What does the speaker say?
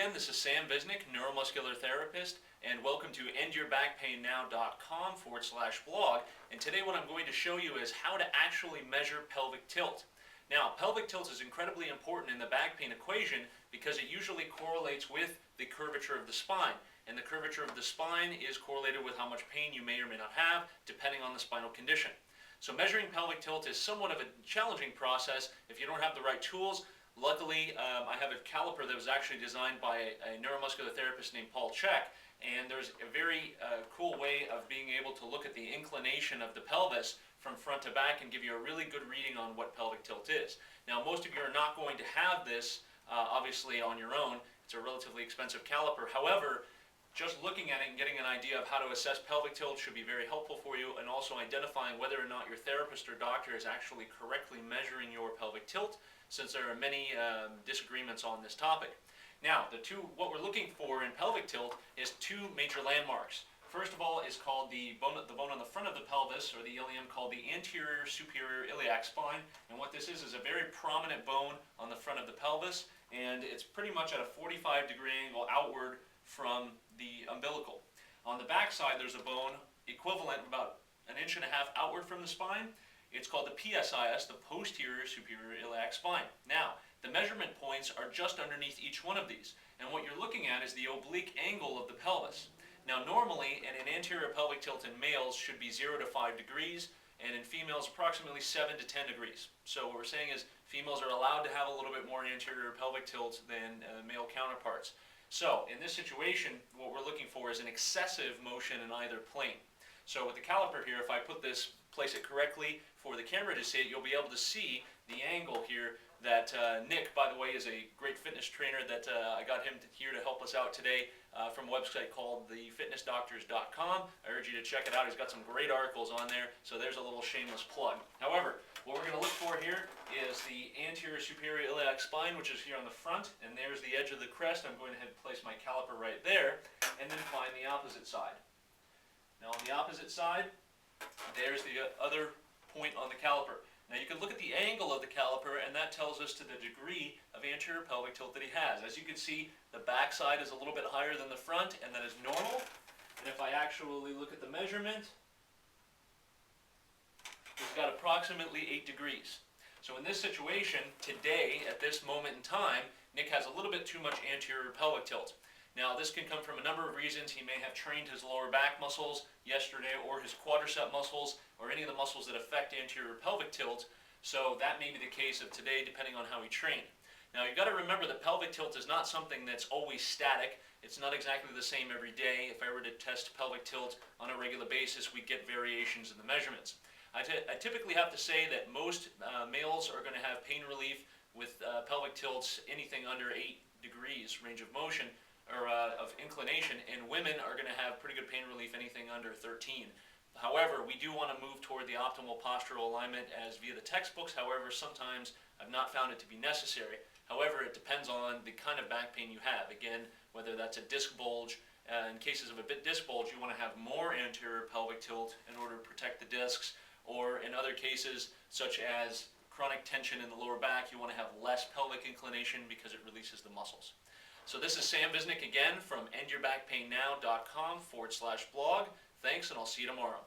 again. This is Sam Visnic, neuromuscular therapist, and welcome to endyourbackpainnow.com/blog. And today what I'm going to show you is how to actually measure pelvic tilt. Now, pelvic tilt is incredibly important in the back pain equation because it usually correlates with the curvature of the spine. And the curvature of the spine is correlated with how much pain you may or may not have, depending on the spinal condition. So measuring pelvic tilt is somewhat of a challenging process if you don't have the right tools. Luckily, I have a caliper that was actually designed by a neuromuscular therapist named Psis, and there's a very cool way of being able to look at the inclination of the pelvis from front to back and give you a really good reading on what pelvic tilt is. Now, most of you are not going to have this, obviously, on your own. It's a relatively expensive caliper. However, just looking at it and getting an idea of how to assess pelvic tilt should be very helpful for you, and also identifying whether or not your therapist or doctor is actually correctly measuring your pelvic tilt, since there are many disagreements on this topic. Now, what we're looking for in pelvic tilt is two major landmarks. First of all is called the bone on the front of the pelvis, or the ilium, called the anterior superior iliac spine. And what this is a very prominent bone on the front of the pelvis, and it's pretty much at a 45-degree angle outward from the umbilical. On the back side, there's a bone equivalent about 1.5 inches outward from the spine. It's called the Psis, the posterior superior iliac spine. Now, the measurement points are just underneath each one of these, and what you're looking at is the oblique angle of the pelvis. Now, normally, an anterior pelvic tilt in males should be 0 to 5 degrees, and in females, approximately 7 to 10 degrees. So what we're saying is females are allowed to have a little bit more anterior pelvic tilt than male counterparts. So, in this situation, what we're looking for is an excessive motion in either plane. So with the caliper here, if I place it correctly for the camera to see it, you'll be able to see the angle here that Nick, by the way, is a great fitness trainer that I got him here to help us out today from a website called thefitnessdoctors.com. I urge you to check it out. He's got some great articles on there, so there's a little shameless plug. However, what we're going to look for here is the anterior superior iliac spine, which is here on the front, and there's the edge of the crest. I'm going to place my caliper right there, and then find the opposite side. Now on the opposite side, there's the other point on the caliper. Now you can look at the angle of the caliper, and that tells us to the degree of anterior pelvic tilt that he has. As you can see, the back side is a little bit higher than the front, and that is normal. And if I actually look at the measurement, he's got approximately 8 degrees. So in this situation, today, at this moment in time, Nick has a little bit too much anterior pelvic tilt. Now, this can come from a number of reasons. He may have trained his lower back muscles yesterday, or his quadricep muscles, or any of the muscles that affect anterior pelvic tilt. So that may be the case of today, depending on how he trained. Now, you've got to remember that pelvic tilt is not something that's always static. It's not exactly the same every day. If I were to test pelvic tilt on a regular basis, we'd get variations in the measurements. I typically have to say that most males are going to have pain relief with pelvic tilts anything under 8 degrees range of motion, or of inclination, and women are going to have pretty good pain relief anything under 13. However, we do want to move toward the optimal postural alignment as via the textbooks. However, sometimes I've not found it to be necessary. However, it depends on the kind of back pain you have. Again, whether that's a disc bulge. In cases of a disc bulge, you want to have more anterior pelvic tilt in order to protect the discs, or in other cases, such as chronic tension in the lower back, you want to have less pelvic inclination because it releases the muscles. So this is Sam Visnic again from endyourbackpainnow.com/blog. Thanks, and I'll see you tomorrow.